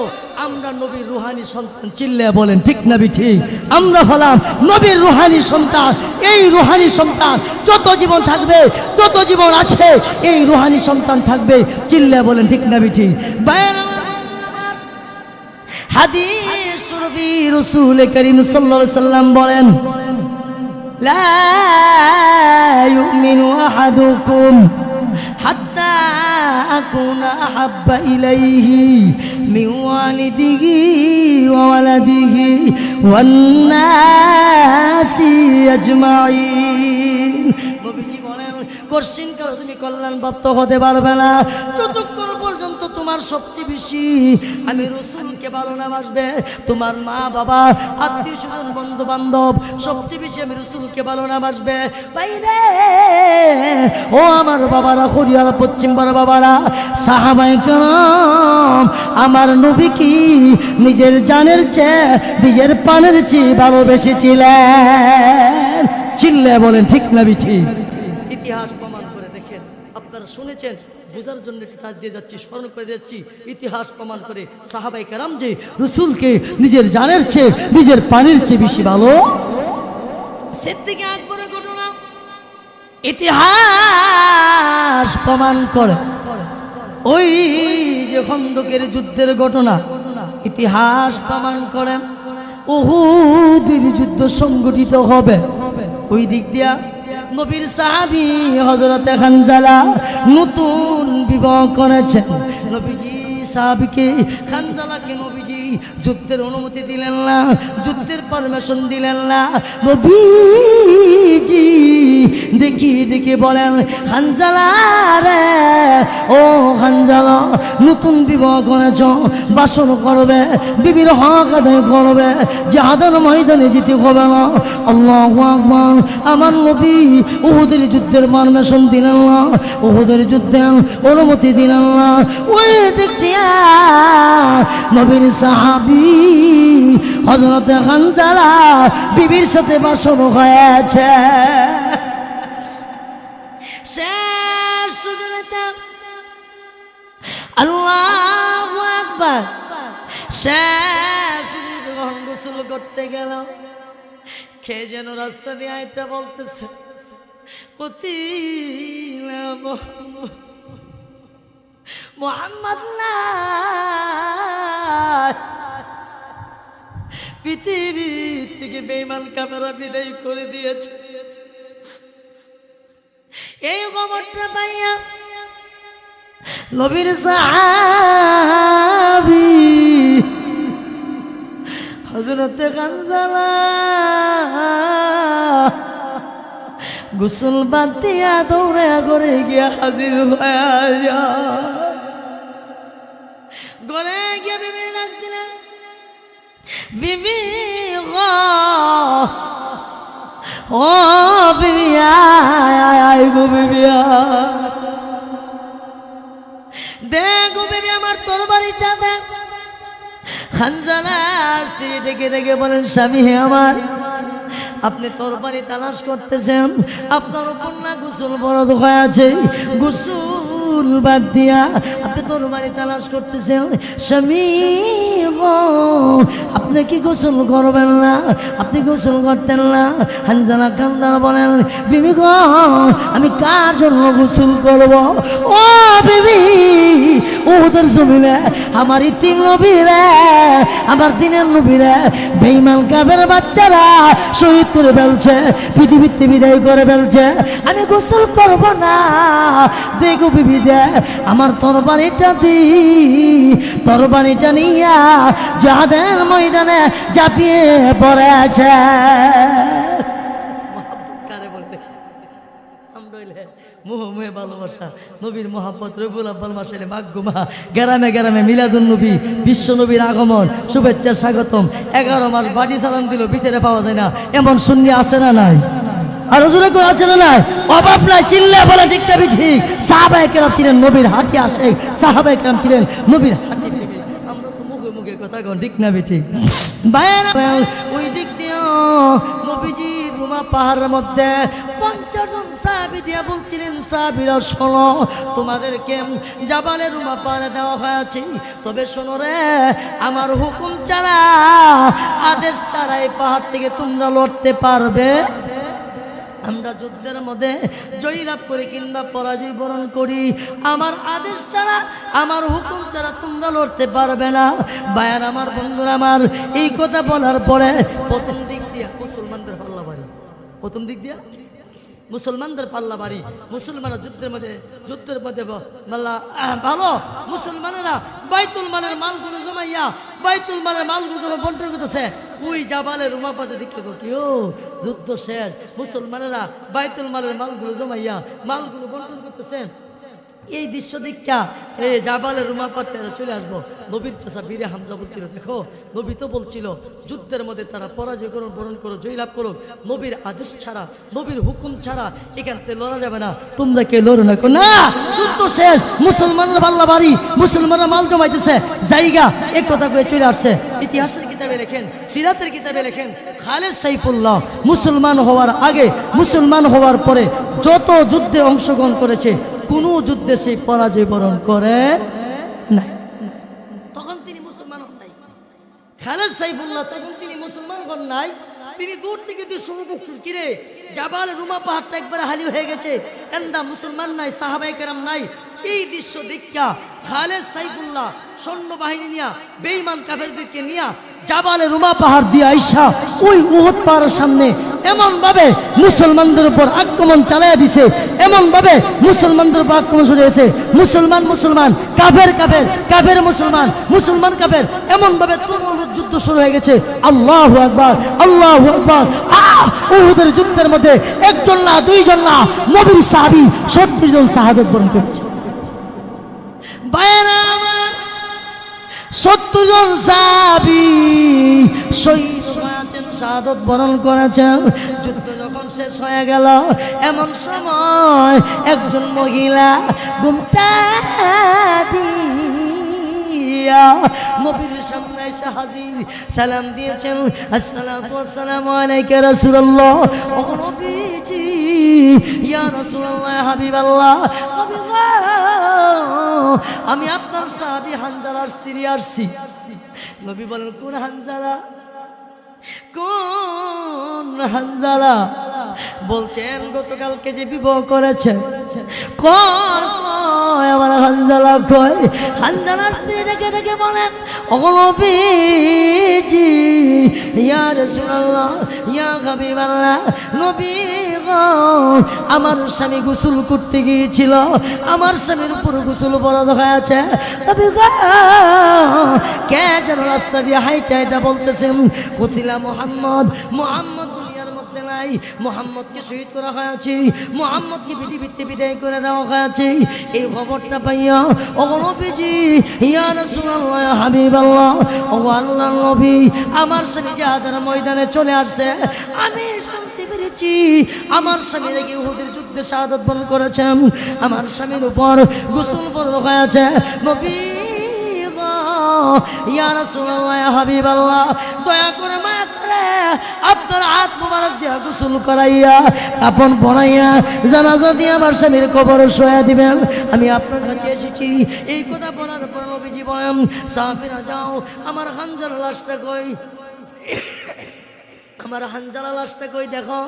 আমরা নবীর রুহানি সন্তান, চিল্লায়া বলেন ঠিক না ঠিক? আমরা হলাম নবীর রুহানি সন্তান। এই রুহানি সন্তান যত জীবন থাকবে, যত জীবন আছে, এই রুহানি সন্তান থাকবে, চিল্লায়া বলেন ঠিক না ঠিক? হাদিস শরীফে রাসূল করিম সাল্লাল্লাহু আলাইহি সাল্লাম বলেন, লা ইউমিনু আহাদুকুম হাত্তা আকুনা আহাব্বা ইলাইহি মিন ওয়ালিদিহি ওয়া ওয়ালাদিহি ওয়ান নাসি আজমাইন। নবীজি বলেন, কোশ্চিন করো, তুমি কল্যাণপ্রাপ্ত হতে পারবে না যতক্ষণ পর্যন্ত তোমার সবচেয়ে বেশি আমি রাসূলকে ভালো না বাসবে। তোমার মা বাবা, আত্মীয় স্বজন, বন্ধু বান্ধব, সবচেয়ে বেশি আমি রাসূলকে ভালো না বাসবে। বাইরে ও আমার বাবারা, খড়িয়ারা, পশ্চিম পাড়া বাবারা, সাহাবায়ে কেরাম আমার নবী কি নিজের জানের চেয়ে, নিজের পানের চেয়ে ভালোবেসেছিলেন। চিল্লে বলেন ঠিক না ঠিক? ইতিহাস প্রমাণ করে দেখেন, আপনারা শুনেছেন, বোঝার জন্য একটু টাচ দিয়ে যাচ্ছি, স্মরণ করে যাচ্ছি। ইতিহাস প্রমাণ করে সাহাবায়ে কেরাম যে রাসূলকে নিজের জানের চেয়ে, নিজের পানির চেয়ে বেশি ভালো। সিদ্দিক আকবরের ঘটনা ইতিহাস প্রমাণ করে। ওই যে খন্দকের যুদ্ধের ঘটনা ইতিহাস প্রমাণ করে। উহুদের যুদ্ধ সংগঠিত হবে, ওই দিক দিয়া নবীর সাহাবী হযরতে হানজালা নতুন বিবাহ করেছেন। নবীজি সাহাবীকে, হানজালাকে নবীজি যুদ্ধের অনুমতি দিলেন না, যুদ্ধের পারমিশন দিলেন না। নবীজি দেখি বলেন হানজালা রে, ও হানজালা নতুন বিবাহ করেছ, বাসন করবে, বিবির হক আদায় করবে, জিহাদের ময়দানে যেতে হবে না। আল্লাহু আকবার। আমার নবী উহুদের যুদ্ধের পারমিশন দিলেন না, উহুদের যুদ্ধে অনুমতি দিলেন না। ওই দিক দিয়া নবীর সাহাবী হযরত হানজালা বিবির সাথে বাসন হয়েছে। শেষ সুজনতা আল্লাহু আকবার। শেষ যখন গোসল করতে গেল, খেয়ে যেন রাস্তা দিয়ে আইটা বলতেছে মুহাম্মদ না, পৃথিবী থেকে বেঈমান কাফেররা বিদায় করে দিয়েছে। এই খবরটা পাইয়া নবীর সাহাবী হযরত হানজালা গোসল বাদ দিয়া দৌড়ে করে গিয়া হাজির হয়ে ঘরে গিয়া বিবি ডাক দিলেন, বিবি গো, ও বিবি আয় গো, বিবি দে গো, বিবি আমার তরবারিটা দে। হানজালা স্ত্রী ডেকে ডেকে বলেন, স্বামী হে আমার, আপনি তরবারি তালাশ করতেছেন, আপনার উপর না গোসল ফরজ হয়ে আছে, গোসল বাদ দিয়া আপনি তরবারি তালাশ করতেছেন। স্বামী গো, আপনি কি গোসল করবেন না? আপনি গোসল করতেন না? হানজালা কান্দার বলেন, বিবি গো, আমি কার জন্য গোসল করব? ও বিবি, ওদের জমিনে আমার ইতিম নবীরে, আমার দিনের নবীরে বেঈমান কাফের বাচ্চারা শহীদ করে ফেলছে, পৃথিবীতে বিদায় করে ফেলছে, আমি গোসল করব না। দেখো বিবি দে, আমার তরবারিটা দি, তরবারিটা নিয়া জিহাদের ময়দানে ঝাঁপিয়ে পড়ে আছে। মোহময় ভালোবাসা, নবীর মহাব্বত, রবিউল আউয়াল মাসে মাগগুমা, গ্রামে গ্রামে মিলাদুন নবী, বিশ্ব নবীর আগমন, শুভেচ্ছা স্বাগতম। 11 মাস বাড়ি সালাম দিল, বিচারে পাওয়া যায় না এমন সুন্নি আছে না নাই? আর হুজুরে কো আছে না নাই? অভাব নাই, চিল্লা বলে ঠিক না ঠিক? সাহাবায়ে কেরাম ছিলেন নবীর হাঁটি আশিক, সাহাবায়ে কেরাম ছিলেন নবীর হাঁটি প্রেমী। আমরা তো মুখে মুখে কথা কন, ঠিক না ঠিক? বাইরে ওই দিক দিয়ে নবীজি রুমা পাহাড়ের মধ্যে 50 জন সাহাবী দিয়া বলছিলেন, সাহাবীরা শোনো, তোমাদেরকে জাবালে রুমা পাহাড়ে দেওয়া হয়েছে, তবে শোনো রে, আমার হুকুম ছাড়া, আদেশ ছাড়া এই পাহাড় থেকে তোমরা লড়তে পারবে? আমরা যুদ্ধের মধ্যে জয়লাভ করি কিংবা পরাজয় বরণ করি, আমার আদেশ ছাড়া, আমার হুকুম ছাড়া তোমরা লড়তে পারবে না। ভাইয়ার আমার, বন্ধুরা আমার, এই কথা বলার পরে প্রথম দিক দিয়া মুসলমানদের পাল্লা বাড়ি, প্রথম দিক দিয়া মুসলমানদের পাল্লা বাড়ি। মুসলমানরা যুদ্ধের মধ্যে ভালো, মুসলমানেরা বাইতুল মালের মালগুলো জমাইয়া, বাইতুল মালের মালগুলো জমা বন্টন করতেছে। ওই জাবালের রুমা পাতে দেখতে কি ও যুদ্ধ শেষ, মুসলমানেরা বাইতুল মালের মালগুলো জমাইয়া মালগুলো বন্টন করতেছে। এই দৃশ্য দীক্ষা এই জাবালের রুমা পাতে চলে আসবো। নবীর চাচা বীরে হামজা বলছিল, দেখো নবী তো বলছিল যুদ্ধের মধ্যে তারা পরাজয় বরণ করো, জয়লাভ করো, নবীর আদেশ ছাড়া, নবীর হুকুম ছাড়া এখান থেকে লড়া যাবে না, তোমরা কে লড়ো না। না, যুদ্ধ শেষ, মুসলমানরা পাল্লা বাড়ি, মুসলমানরা মাল জমাইতেছে জায়গা, এক কথা কয়ে চলে আসছে। ইতিহাসের কিতাবে লেখেন, সিরাতের কিতাবে লেখেন, খালেদ সাইফুল্লাহ মুসলমান হওয়ার আগে, মুসলমান হওয়ার পরে যত যুদ্ধে অংশগ্রহণ করেছে, কোন যুদ্ধে সেই পরাজয় বরণ করে নাই। তখন তিনি মুসলমান হন নাই। খালেদ সাইফুল্লাহ তখন তিনি মুসলমান হন নাই। তিনি দূর থেকে শুরু করছেন, কিরে জাবাল রুমা পাহাড়টা একবার হালি হয়ে গেছে, এন্দা মুসলমান নাই, সাহাবায়ে কেরাম নাই। এই দৃশ্য দেখা খালেদ সাইফুল্লাহ সৈন্যবাহিনী নিয়া, বেঈমান কাফেরদেরকে নিয়া জাবালে রুমা পাহাড় দিয়ে আইসা ওই উহুদ পাহাড়ের সামনে এমন ভাবে মুসলমানদের উপর আক্রমণ চালাইয়া দিছে, এমন ভাবে মুসলমানদের উপর আক্রমণ শুরু হয়েছে। মুসলমান মুসলমান, কাফের কাফের, কাফের মুসলমান, মুসলমান কাফের, এমন ভাবে তুমুল যুদ্ধ শুরু হয়ে গেছে। আল্লাহু আকবার, আল্লাহু আকবার। উহুদের যুদ্ধের মধ্যে একজন না, দুইজন না, নবীর সাহাবী 70 জন শাহাদাত বরণ করেছে। ভাইয়েরা আমার, 70 জন সাহাবী শহীদ হয়েছেন, শাহাদাত বরণ করেছেন। যুদ্ধ যখন শেষ হয়ে গেল, এমন সময় একজন মহিলা ঘুমটা দিয়া নবীর সামনে এসে হাজির, সালাম দিয়েছেন, আসসালাতু ওয়াসসালামু আলাইকা রাসূলুল্লাহ। ও নবীজি, ইয়া রাসূলুল্লাহ, হাবিবাল্লাহ, আমি আপনার সাহাবী হানজালার স্ত্রী আসছি। নবী বলেন, কোন হানজালা? কোন হানজালা? বলছেন, গতকালকে যে বিবাহ করেছে। কয় আমার হানজালা কয়? হানজালার স্ত্রী ডেকে ডেকে বলেন, ও নবীজি, ইয়া রাসূলুল্লাহ, ইয়া হাবিবাল্লাহ, নবী গো, আমার স্বামী গোসল করতে গিয়েছিল, আমার স্বামীর উপর গোসল ফরজ হয়েছে। নবী গো, কে যেন রাস্তা দিয়ে হাইটা হাইটা বলতেছেন, কুতিলা মুহাম্মদ, মুহাম্মদ দুনিয়ার মধ্যে নাই, মুহাম্মদকে শহীদ করা হয়েছে, মুহাম্মদকে পৃথিবীতে বিদায় করে দেওয়া হয়েছে। এই খবরটা পাইয়া ও নবীজি, ইয়া রাসূলুল্লাহ, ইয়া হাবিবাল্লাহ, ও আল্লাহর নবী, আমার স্বামী জিহাদের ময়দানে চলে আসছে। আমি শুনতে পেরেছি আমার স্বামী নাকি উহুদের যুদ্ধে শাহাদাত বরণ করেছেন, আমার স্বামীর উপর গোসল ফরজ হয়েছে। নবী গো, ইয়া রাসূলুল্লাহ, ইয়া হাবিবাল্লাহ, দয়া করে মায়া করে আপনার হাত মোবারক দিয়া গোসল করাইয়া কাফন পরাইয়া জানাজা দিয়ে আমার স্বামীর কবরে শোয়া দিবেন। আমি আপনার কাছে এসেছি। এই কথা বলার পর নবীজি বলেন, সাহাবীরা যাও, আমার হানজালা লাশটা কই? আমার হানজালা লাশটা কই দেখো।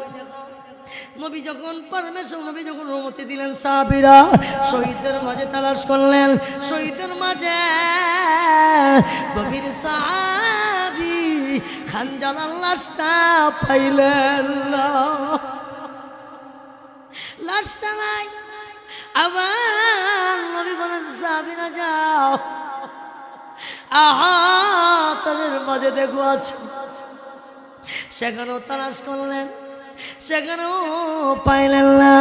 নবী যখন পারমিশন, নবী যখন অনুমতি দিলেন, সাহাবীরা শহীদের মাঝে তালাশ করলেন। শহীদের মাঝে নবীর সাহাবী হানজালার লাশটা পাইলেন না, লাশটা নাই। আবার নবী বলেন, সাহাবীরা যাও, আহা তাদের মাঝে দেখো আছে। সেখানেও তালাশ করলেন, সেখানেও পাইলেন না।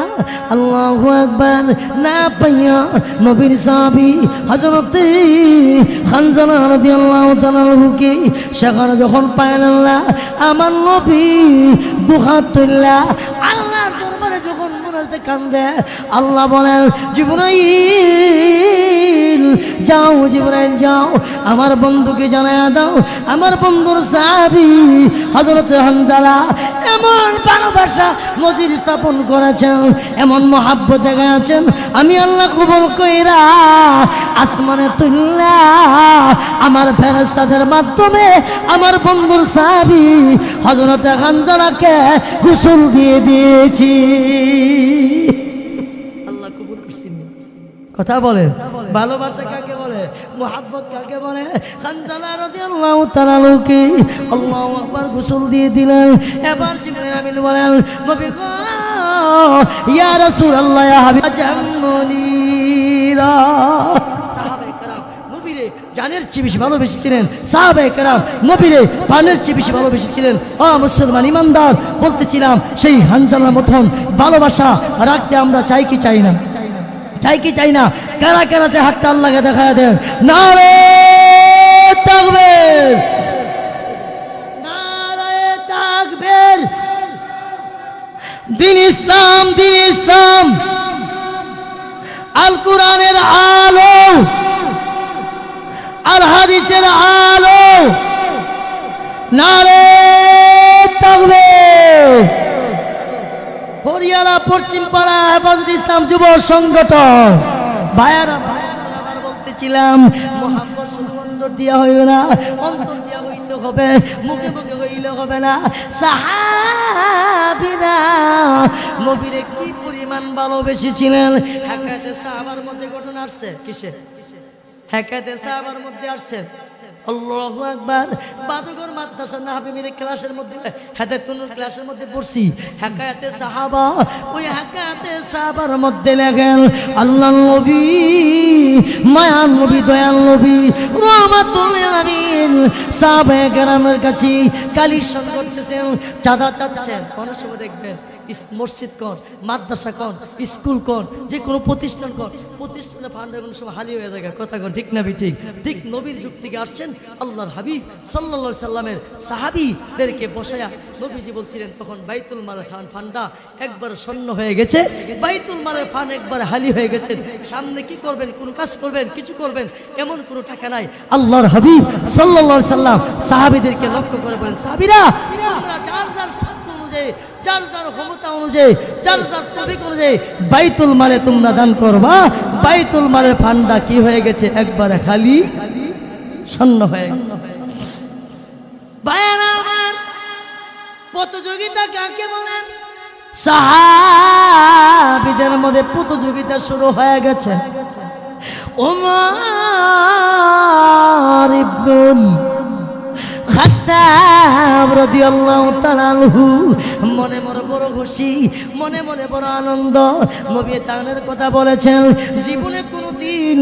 আল্লাহু আকবার। না পাইয়া নবীর সাহাবী হযরত হানজালা রাদিয়াল্লাহু তাআলা আনহুকে সেখানে যখন পাইলেন না, আমার নবী দুহাত তুললা আল্লাহর দরবারে যখন মুনাজাতে কান্দে, আল্লাহ বলেন, জিবরাইল যাও, জিবরাইল যাও, আমার বন্ধুকে জানায়া দাও, আমার বন্ধুর সাহাবী হযরত হানজালা এমন ভালোবাসা নজির স্থাপন করেছেন, এমন মহাব্বত দেখাচ্ছেন, আমি আল্লাহ কবুল কইরা আসমানে তুল্লা আমার ফেরেশতাদের মাধ্যমে আমার বন্ধুর সাহাবী হযরত হানজালাকে গোসল দিয়ে দিয়েছি। আল্লাহ কবুল করছেন। কথা বলেন, ভালোবাসা কাকে বলে, মুহাব্বত কাকে বলে? হানজালা রাদিয়াল্লাহু তাআলা আনহুকে আল্লাহু আকবার গোসল দিয়ে দিলেন। এবার জিবরাইল আমিন বলেন, নবী গো, ইয়া রাসূলুল্লাহ, ইয়া হাবিব জান্নুনিরা। সাহাবায়ে কেরাম নবীরে জানের চেয়ে বেশি ভালোবেসেছিলেন, সাহাবায়ে কেরাম নবীরে প্রাণের চেয়ে বেশি ভালোবেসেছিলেন। ও মুসলমান ইমানদার, বলতেছিলাম সেই হানজালার মতন ভালোবাসা রাখতে আমরা চাই কি চাই না? চাই কি চাই না? কারা কারা যে হাতটা আল্লাহকে দেখায় দেন। নারে তাকবীর, নারে তাকবীর। দিন ইসলাম, দিন ইসলাম, আল কোরআনের আলো, আল হাদিসের আলো। নারে তাকবীর। হরিয়ানা পশ্চিম পাড়া হেফাজত ইসলাম যুব সংগঠন। ভাইয়ারা আবার বলতেছিলাম, মুহাম্মদ শুধু অন্তর দিয়া হইবে না, অন্তর দিয়া হইতে হবে, মুখে মুখে হইলে হবে না। সাহাবীরা নবীরে কি পরিমাণ ভালোবেসেছিলেন। হেকায়েতে সাহাবার মধ্যে ঘটনা আসছে, কিসে? হেকায়েতে সাহাবার মধ্যে আসছে। আল্লাহু আকবার। বাদুগর মাদ্রাসা নাহাবিমির ক্লাসের মধ্যে হেদায়েতুন্নুর ক্লাসের মধ্যে পড়ছি হাকায়াতে সাহাবা। ওই হাকায়াতে সাহাবার মধ্যে লেখেন আল্লাহর নবী, মায়ার নবী, দয়াল নবী, রাহমাতুল লিল আলামিন সাহাবায়ে কেরামের কাছে কালেকশন করতেছেন, চাঁদা চাচ্ছেন। অনেক সময় দেখবেন মসজিদ কর, মাদ্রাসা কর, স্কুল কর, যে কোনো প্রতিষ্ঠান কর, প্রতিষ্ঠানে ফান্ড কোনো সময় হালি হয়ে যায়। কথা কর ঠিক না ঠিক? ঠিক নবীর যুগ থেকে আসছেন আল্লাহর হাবিব সাল্লাল্লাহু আলাইহি সাল্লামের সাহাবীদেরকে বসায়া নবীজি বলছিলেন তখন বাইতুল মালের ফান্ডা একবার শূন্য হয়ে গেছে, বাইতুল মালের ফান্ড একবার হালি হয়ে গেছে। সামনে কি করবেন, কোন কাজ করবেন, কিছু করবেন, এমন কোনো টাকা নাই। আল্লাহর হাবিব সাল্লাল্লাহু আলাইহি সাল্লাম সাহাবীদেরকে লক্ষ্য করে বলেন, সাহাবীরা তোমরা যার যার সাধ্য অনুযায়ী, যার যার ক্ষমতা অনুযায়ী, যার যার তৌফিক অনুযায়ী বাইতুল মালে তোমরা দান করবা। বাইতুল মালের ফান্ডা কি হয়ে গেছে, একবারে খালি শূন্য হয়ে গেছে। ভাইয়েরা আমার, প্রতিযোগিতা কাকে বলেন? সাহাবীদের মধ্যে প্রতিযোগিতা শুরু হয়ে গেছে। ওমর ইবনুল খাত্তাব রাদিয়াল্লাহু তাআলা আনহু মনে মনে বড় খুশি, মনে মনে বড় আনন্দ। নবী তানের কথা বলেছেন, জীবনে কোনোদিন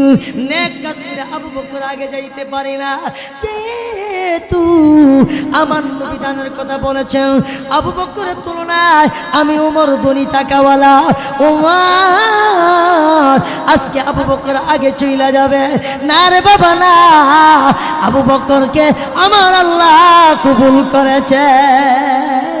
নেক কাজ করে আবু বকর আগে যাইতে পারি না, যেহেতু আমার নবী তানের কথা বলেছেন আবু বকরের তুলনায় আমি ওমর ধনী টাকাওয়ালা। ওমর আজকে আবু বকর আগে চইলা যাবে না রে বাবা, না, আবু বকরকে আমার আল্লাহ কবুল করেছেন।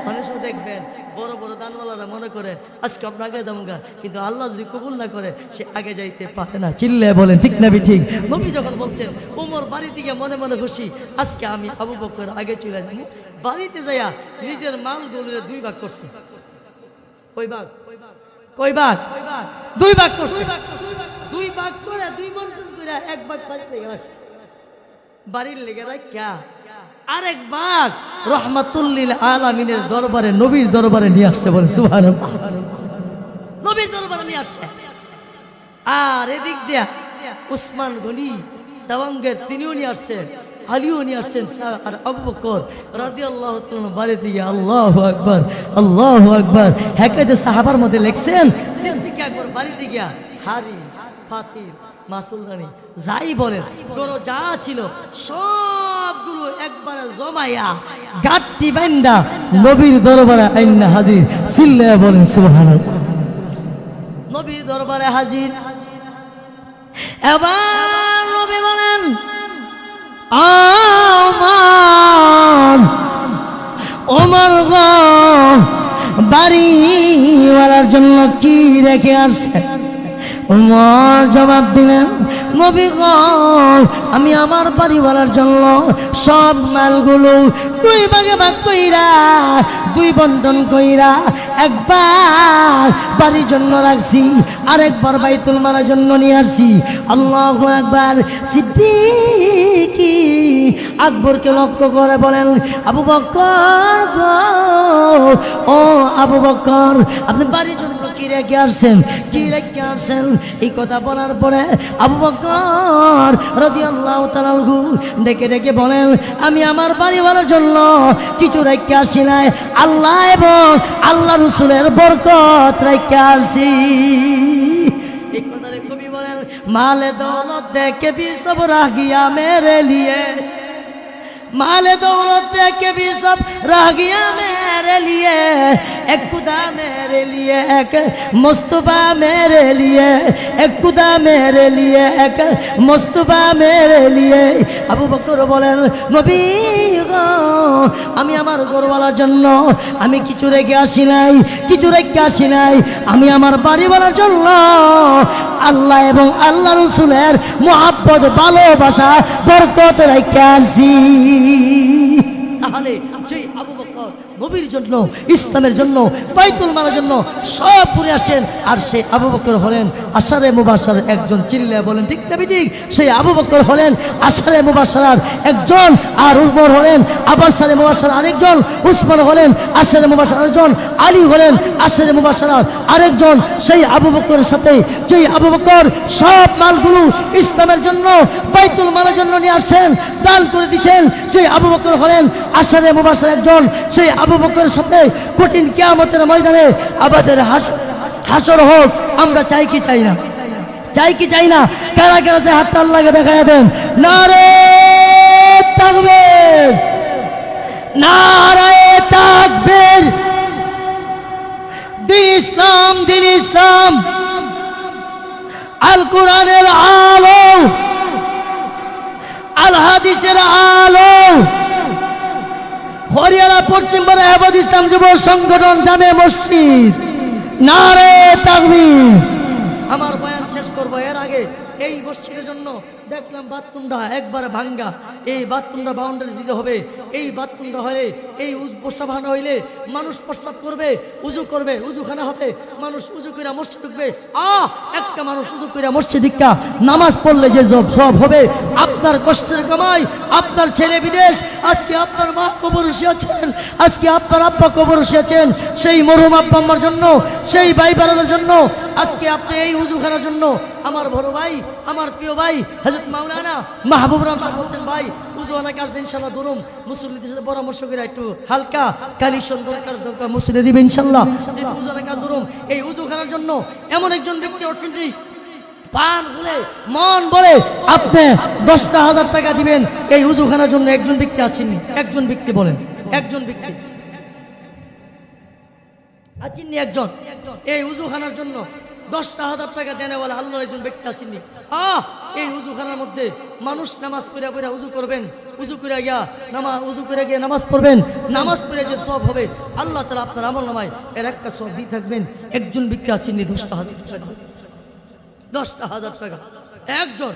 মানুষ দেখবেন বড় বড় দানওয়ালারা মনে করে আজকে আমরা আগে যাবো, কিন্তু আল্লাহ যদি কবুল না করে সে আগে যাইতে পারে না। চিল্লে বলেন ঠিক না ঠিক? নবী যখন বলছেন ওমর বাড়ি থেকে মনে মনে খুশি, আজকে আমি আবু বকর আগে চলে যাবো, বাড়িতে যাইয়া নিজের মালগুলো দুই ভাগ করছে। কই ভাগ? কই ভাগ? দুই ভাগ করছে। দুই ভাগ করে, দুই বন্টন করে এক ভাগ বাড়িতে গেছে, বাড়ির লেগে রাখা আরেক ভাগ রাহমাতুল লিল আলামিনের দরবারে, নবীর দরবারে নিয়ে আসছে। বলে সুবহানাল্লাহ, নবীর দরবারে নিয়ে আসছে। আর এদিক দিয়া উসমান গনি তাওয়াঙ্গের তিনিও নিয়ে আসছেন, আলীও নিয়ে আসছেন, আর আবু বকর রাদিয়াল্লাহু তাআলা বাড়ি থেকে আল্লাহু আকবার, আল্লাহু আকবার। হেকায়েতে সাহাবার মধ্যে লেখছেন সিদ্দিক আকবর বাড়িতে গিয়া হারি, ফাতির, মাসুলরানি যাই বলেন গরো যা ছিল সবগুলো একবারে জমাইয়া গাঁটটি বান্দা নবীর দরবারে আইনা হাজির। চিল্লায়া বলেন সুবহানাল্লাহ। নবীর দরবারে হাজির। এবার নবী বলেন, ওমর গো, বাড়িওয়ালার জন্য কি রেখে আসছে? ওমর জবাব দিলেন, নবী গো, আমি আমার বাড়িওয়ালার জন্য সব মালগুলো দুই ভাগে ভাগ কইরা, দুই বন্টন কইরা একবার বাড়ির জন্য রাখছি, আরেকবার বাইতুল মালের জন্য নিয়ে আসছি। আল্লাহু আকবার। সিদ্দিক আকবরকে লক্ষ্য করে বলেন, আবু বকর গো, ও আবু বকর, আপনি বাড়ির জন্য কি রেখে আসছেন, কি রেখে আসছেন? এই কথা বলার পরে আবু বকর রাদিয়াল্লাহু তাআলা আনহু ডেকে ডেকে বলেন, আমি আমার বাড়িওয়ালার জন্য কিছু রেখে আসি নাই, আল্লাহ এবং আল্লাহ রাসূলের বরকত রেখে আসি। এই কথারে কবি বলেন, মালে দৌলত দেখে भी सब रह गया मेरे लिए, माले दौलत देके भी सब रह गया मेरे लिए, एक खुदा मेरे लिए, एक मुस्तफा मेरे लिए, एक खुदा मेरे लिए, एक मुस्तफा मेरे लिए। আবু বকর বলেন, নবী গো, আমি আমার ঘরওয়ালার জন্য আমি কিছু রেখে আসি নাই, কিছু রেখে আসি নাই, আমি আমার বাড়িওয়ালার জন্য আল্লাহ এবং আল্লাহ রাসূলের মুহাব্বত, ভালোবাসা, বরকত রেখে আসি। তাহলে সেই আবু বকর নবীর জন্য, ইসলামের জন্য, বাইতুল মালের জন্য সব পুরে আসেন। আর সেই আবু বকর হলেন আশারে মুবাশশার একজন। চিল্লায় বলেন ঠিক না ঠিক? সেই আবু বকর হলেন আশারে মুবাশশার একজন, আর উমর হলেন আশারে মুবাশশার আরেকজন, উসমান হলেন আশারে মুবাশশার আরেকজন, আলী হলেন আশারে মুবাশশার আরেকজন। সেই আবু বকরের সাথে যেই আবু বকর সব মালগুলো ইসলামের জন্য, বাইতুল মালের জন্য নিয়ে আসছেন, দান করে দিচ্ছেন, যে আবু বকর হলেন আশারে মুবাশশার একজন। সেই আবু বকরের সাথে কঠিন কিয়ামতের ময়দানে আমাদের হাসর হোক। আমরা চাই কি চাই না? চাই কি চাই না? কারা কারা যে হাতটা আল্লাহকে দেখায় দেন। নারে তাকবীর, নারে তাকবীর। দিন ইসলাম, দিন ইসলাম, আল কোরআনের আলো, আল হাদিসের আলো। হরিয়ানা পশ্চিম বঙ্গ হেফাজত ইসলাম যুব সংগঠন জামে মসজিদ, নারে তাকবীর। আমার বয়ান শেষ করবো এর আগে এই মসজিদের জন্য দেখলাম বাথরুমটা একবার ভাঙ্গা। এই বাথরুমটা বাউন্ডারি দিতে হবে। এই বাথরুমটা হলে, এই প্রস্রাবখানা হইলে মানুষ প্রস্রাব করবে, উজু করবে, উজুখানা হবে, মানুষ উজু করে মসজিদ ঢুকবে। একটা মানুষ উজু করে মসজিদ ঢুকা নামাজ পড়লে যে সব হবে, আপনার কষ্টের কামাই, আপনার ছেলে বিদেশ, আজকে আপনার মা কবর আছেন, আজকে আপনার আব্বা কবর আছেন, সেই মরহুম আব্বা আম্মার জন্য, সেই ভাই বোনদের জন্য আজকে আপনি এই উজুখানার জন্য আমার বড় ভাই, আমার প্রিয় ভাই হযরত মাওলানা মাহবুব রহমান সাহেব বলছেন, ভাই উজুখানা কাজ ইনশাআল্লাহ ধরুন মুসল্লিদের সাথে পরামর্শ করে একটু হালকা কালেকশন দরকার মসজিদে দিবে ইনশাআল্লাহ। উজুখানা কাজ ধরুন, এই উজুখানার জন্য এমন একজন ব্যক্তি অর্থনীতি পান বলে মন বলে আপনি 10,000 টাকা দিবেন এই উজুখানার জন্য। একজন ব্যক্তি আছেননি? একজন ব্যক্তি বলেন, একজন ব্যক্তি আছেননি? একজন এই উজুখানার জন্য 10,000 টাকা দেনে বলে আল্লাহর একজন ব্যক্তি আসেননি? এই উজুখানার মধ্যে মানুষ নামাজ পড়ে পড়ে উজু করবেন, উজু করে গিয়ে নামাজ পড়বেন, নামাজ পড়ে যে সব হবে আল্লাহ তাআলা আপনার আমল নামায় এর একটা সব দিয়ে থাকবেন। একজন ব্যক্তি আসেননি 10,000 টাকা, 10,000 টাকা একজন।